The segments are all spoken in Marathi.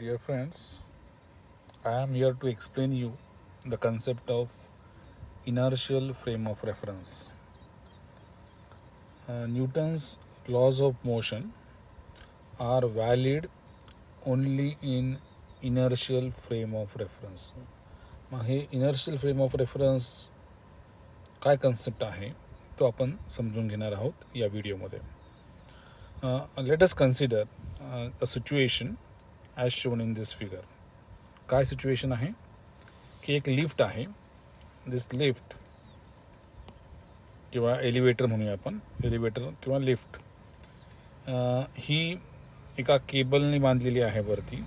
Dear friends, I am here to explain you the concept of inertial frame of reference. Newton's laws of motion are valid only in inertial frame of reference. मग हे inertial frame of reference काय कन्सेप्ट आहे तो आपण समजून घेणार आहोत या व्हिडिओमध्ये. Let us consider a situation as shown in this figure. काय सिच्युएशन आहे की एक लिफ्ट आहे. दिस लिफ्ट किंवा एलिव्हेटर म्हणूया आपण, एलिव्हेटर किंवा लिफ्ट ही एका केबलने बांधलेली आहे वरती.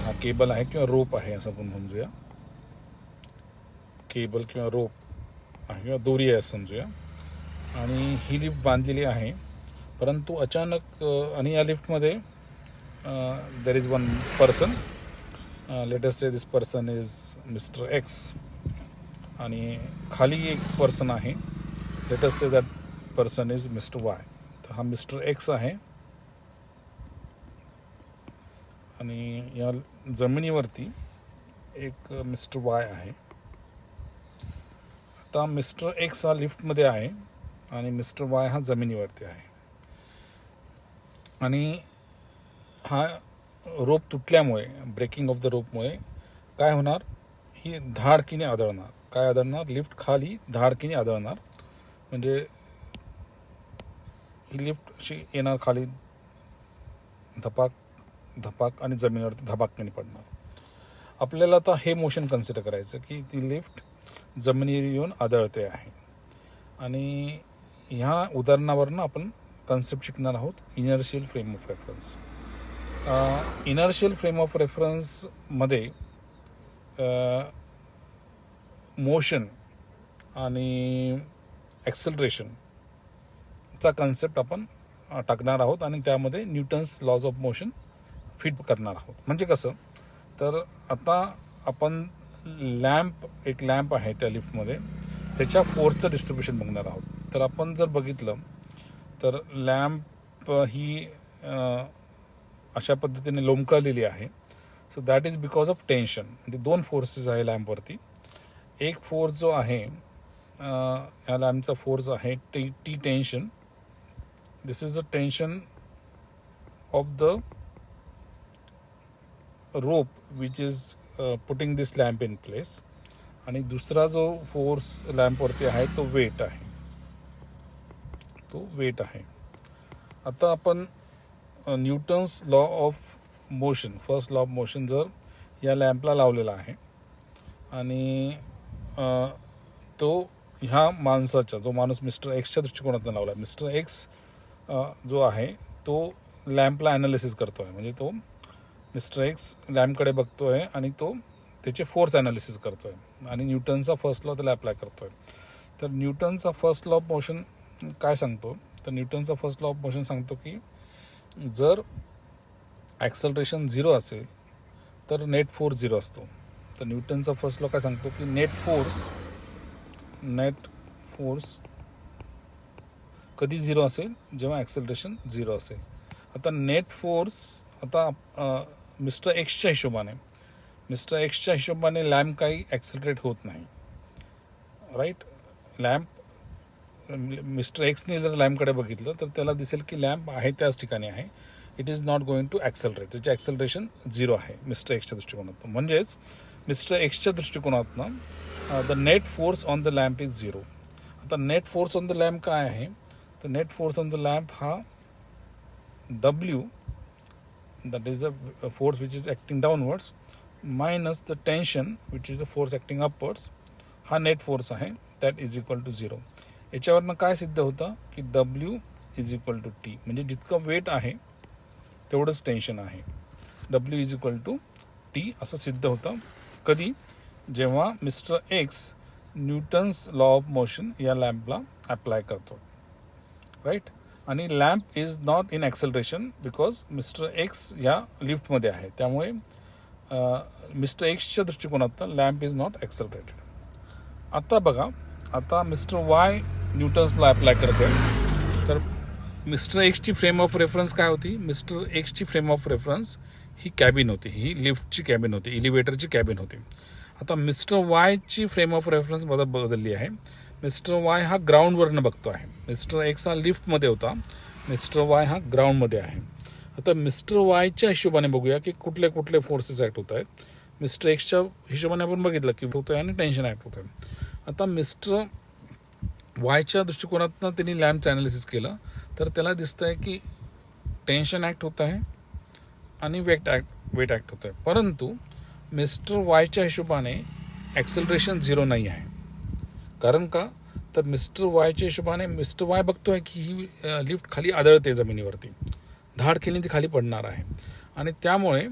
हा केबल आहे किंवा रोप आहे असं आपण समजूया. केबल किंवा रोप आहे किंवा दोरी आहे असं समजूया. आणि ही लिफ्ट बांधलेली आहे, परंतु अचानक आणि या लिफ्टमध्ये there is one person. Let us say this person is mister x. आणि खाली एक पर्सन आहे. Let us say that person is mister Y. तर हा मिस्टर एक्स आहे आणि या जमिनीवरती एक मिस्टर वाय आहे. आता मिस्टर एक्स हा लिफ्टमध्ये आहे आणि मिस्टर वाय हा जमिनीवरती आहे. आणि हा रोप तुटल्यामुळे, ब्रेकिंग ऑफ द रोपमुळे काय होणार, ही धाडकीने आदळणार. काय आदळणार, लिफ्ट खाली धाडकीने आदळणार. म्हणजे ही लिफ्ट अशी येणार खाली धपाक धपाक आणि जमिनीवरती धपाकने पडणार. आपल्याला आता हे मोशन कन्सिडर करायचं की ती लिफ्ट जमिनीवर येऊन आदळते आहे. आणि ह्या उदाहरणावरनं आपण कन्सेप्ट शिकणार आहोत inertial frame of reference. Inertial frame of रेफरन्समध्ये मोशन आणि ॲक्सेलरेशनचा कन्सेप्ट आपण टाकणार आहोत आणि त्यामध्ये Newton's laws of motion fit करणार आहोत. म्हणजे कसं, तर आता आपण एक लॅम्प आहे त्या लिफ्टमध्ये, त्याच्या फोर्सचं डिस्ट्रीब्युशन बघणार आहोत. तर आपण जर बघितलं तर लॅम्प ही अशा पद्धतीने लोंबकळलेली आहे. So that is because of tension. म्हणजे दोन फोर्सेस आहे लॅम्पवरती. एक फोर्स जो आहे, ह्या लॅम्पचा फोर्स आहे T tension. This is a tension off the rope which is putting this lamp in place. आणि दुसरा जो फोर्स लॅम्पवरती आहे तो वेट आहे. आता आपण Newton's law of motion, first law of motion जर या लॅम्पला लावलेला आहे आणि तो ह्या माणसाच्या, जो माणूस मिस्टर एक्सच्या दृष्टिकोनातून लावला, मिस्टर एक्स जो आहे तो लॅम्पला ॲनालिसिस करतो आहे. म्हणजे तो मिस्टर एक्स लॅम्पकडे बघतो आहे आणि तो त्याचे फोर्स ॲनालिसिस करतो आहे आणि न्यूटनचा फर्स्ट लॉ त्याला अप्लाय करतो आहे. तर न्यूटनचा फर्स्ट लॉ ऑफ मोशन काय सांगतो, तर न्यूटनचा फर्स्ट लॉ ऑफ मोशन सांगतो की जर ॲक्सलरेशन 0 असेल तर नेट फोर्स 0 असतो. तर न्यूटनचा फर्स्ट लॉ काय सांगतो की नेट फोर्स कधी 0 असेल, जेव्हा ॲक्सलरेशन 0 असेल. आता नेट फोर्स, आता मिस्टर एक्सच्या हिशोबाने लॅम्प काही ॲक्सलरेट होत नाही, राईट. मिस्टर एक्सने जर लॅम्पकडे बघितलं तर त्याला दिसेल की लॅम्प आहे त्याच ठिकाणी आहे. It is not going to accelerate. त्याचे ॲक्सलरेशन 0 आहे मिस्टर एक्सच्या दृष्टिकोनातून. म्हणजेच मिस्टर एक्सच्या दृष्टिकोनातनं the net force on the lamp is 0. आता net force on the lamp काय आहे, तर net force on the lamp हा W, that is the force which is acting downwards, minus the tension which is the force acting upwards, हा नेट फोर्स आहे, दॅट इज इक्वल टू 0. याच्यावरनं काय सिद्ध होतं की W is equal to T. म्हणजे जितकं वेट आहे तेवढंच टेन्शन आहे. W is equal to T असं सिद्ध होतं. कधी, जेव्हा mister X Newton's law of motion या लॅम्पला अप्लाय करतो, राईट. आणि lamp is not in acceleration because mister X या लिफ्टमध्ये आहे. त्यामुळे मिस्टर एक्सच्या दृष्टिकोनातून लॅम्प इज नॉट ॲक्सलरेटेड. आता बघा, आता मिस्टर वाय न्यूटन्सला अप्लाय करते. तर मिस्टर एक्सची फ्रेम ऑफ रेफरन्स काय होती, मिस्टर एक्सची फ्रेम ऑफ रेफरन्स ही कॅबिन होती, ही लिफ्टची कॅबिन होती, इलिव्हेटरची कॅबिन होती. आता मिस्टर वायची फ्रेम ऑफ रेफरन्स बदलली आहे. मिस्टर वाय हा ग्राउंडवरनं बघतो आहे, मिस्टर एक्स हा लिफ्टमध्ये होता, मिस्टर वाय हा ग्राउंडमध्ये आहे. आता मिस्टर वायच्या हिशोबाने बघूया की कुठले कुठले फोर्सेस ॲक्ट होत आहेत. मिस्टर एक्सच्या हिशोबाने आपण बघितलं की होतोय आणि टेन्शन ॲक्ट होत आहे. आता मिस्टर वायच्या दृष्टिकोनातनं त्यांनी लॅम्पचं ॲनालिसिस केलं तर त्याला दिसतं आहे की टेन्शन ॲक्ट होत आहे आणि वेट ॲक्ट होत आहे. परंतु मिस्टर वायच्या हिशोबाने ॲक्सेलरेशन 0 नाही आहे. कारण का, तर मिस्टर वायच्या हिशोबाने मिस्टर वाय बघतोय की ही लिफ्ट खाली आदळते जमिनीवरती, धाड केली ती खाली पडणार आहे. आणि त्यामुळे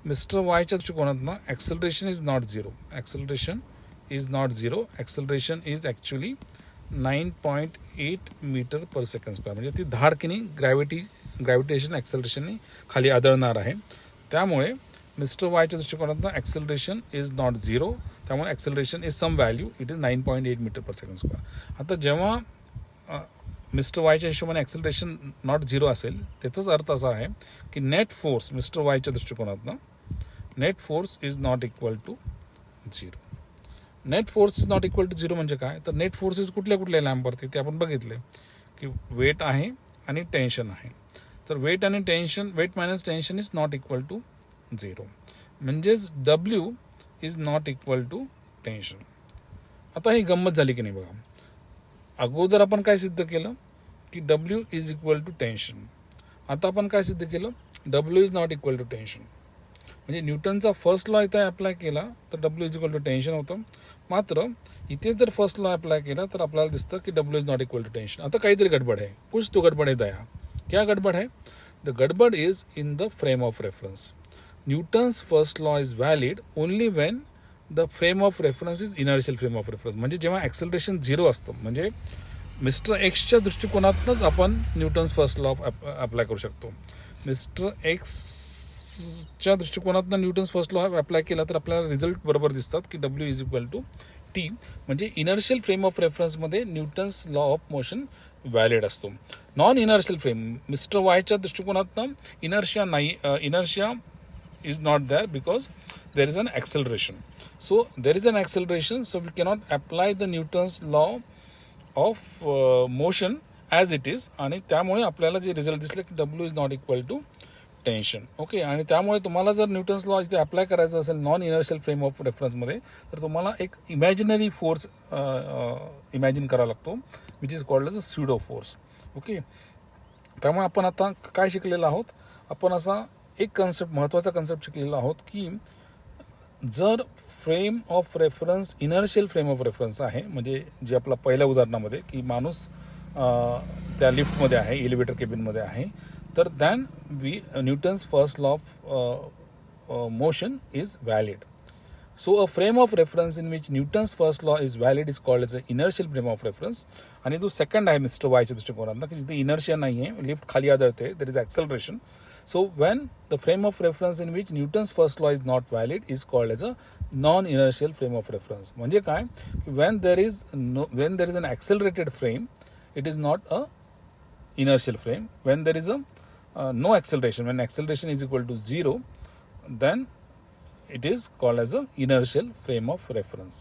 मिस्टर वायच्या दृष्टिकोनातनं acceleration is not zero, acceleration is not zero, acceleration is actually 9.8 metre per second square. म्हणजे ती धाड की ग्रॅव्हिटेशन ॲक्सेलरेशनने खाली आदळणार आहे. त्यामुळे मिस्टर वायच्या दृष्टिकोनातनं ॲक्सेलरेशन इज नॉट झिरो, त्यामुळे acceleration is some value, it is 9.8 metre per second square. आता जेव्हा मिस्टर वायच्या हिशोबाने ॲक्सेलरेशन नॉट झिरो असेल त्याचाच अर्थ असा आहे की नेट फोर्स मिस्टर वायच्या दृष्टिकोनातनं net force is not equal to zero. Net force is not equal to zero म्हणजे काय, तर नेट फोर्सेस कुठल्या लॅम्पवरती ते आपण बघितले की वेट आहे आणि टेन्शन आहे. तर वेट आणि tension, weight minus tension is not equal to zero, म्हणजेच W is not equal to tension. आता ही गंमत झाली की नाही बघा. अगोदर आपण काय सिद्ध केलं की W is equal to tension. आता आपण काय सिद्ध केलं, W is not equal to tension. म्हणजे न्यूटनचा फर्स्ट लॉ इथे अप्लाय केला तर W is equal to tension होतं. मात्र इथे जर फर्स्ट लॉ अप्लाय केला तर आपल्याला दिसतं की W is not equal to tension. आता काहीतरी गडबड आहे, कुछ तो गडबड है दया. क्या गडबड है? द गडबड is in the frame of reference. Newton's first law is valid only Wien the frame of reference is inertial frame of reference. म्हणजे जेव्हा ॲक्सेलरेशन 0 असतं, म्हणजे मिस्टर एक्सच्या दृष्टिकोनातूनच आपण न्यूटन्स फर्स्ट लॉ अप्लाय करू शकतो. मिस्टर एक्सच्या दृष्टिकोनातून न्यूटन्स फर्स्ट लॉ अप्लाय केला तर आपल्याला रिझल्ट बरोबर दिसतात की W is equal to T. म्हणजे इनर्शियल फ्रेम ऑफ रेफरन्समध्ये Newton's law of motion valid असतो. नॉन इनर्शियल फ्रेम मिस्टर वायच्या दृष्टिकोनातनं इनर्शिया नाही, inertia is not there because there is an acceleration. So there is an acceleration, so we cannot apply the Newton's law of motion as it is. आणि त्यामुळे आपल्याला जे रिझल्ट दिसले की W is not equal to tension. Okay, आणि त्यामुळे तुम्हाला जर न्यूटन्स लॉ इथे अप्लाय करायचा असेल नॉन इनर्शियल फ्रेम ऑफ रेफरन्समध्ये तर तुम्हाला एक इमॅजिनरी फोर्स इमॅजिन करावा लागतो which is called as a pseudo force. Okay, त्यामुळे आपण आता काय शिकलेलो आहोत, आपण असा एक कन्सेप्ट, महत्त्वाचा कन्सेप्ट शिकलेला आहोत की जर frame of reference inertial frame of reference आहे, म्हणजे जे आपला पहिल्या उदाहरणामध्ये की माणूस त्या लिफ्टमध्ये आहे, एलिव्हेटर केबिनमध्ये आहे, तर than Newton's first law of motion is valid. So a frame of reference in which Newton's first law is valid is called as an inertial frame of reference. आणि जो सेकंड आहे मिस्टर वायच्या दृष्टिकोनातनं की जिथे इनर्शिया नाही आहे, लिफ्ट खाली आदळते, there is acceleration. So when the frame of reference in which Newton's first law is not valid is called as a non-inertial frame of reference. म्हणजे काय, when there is an accelerated frame, it is not a inertial frame. When there is a no acceleration, when acceleration is equal to 0, then it is called as a inertial frame of reference.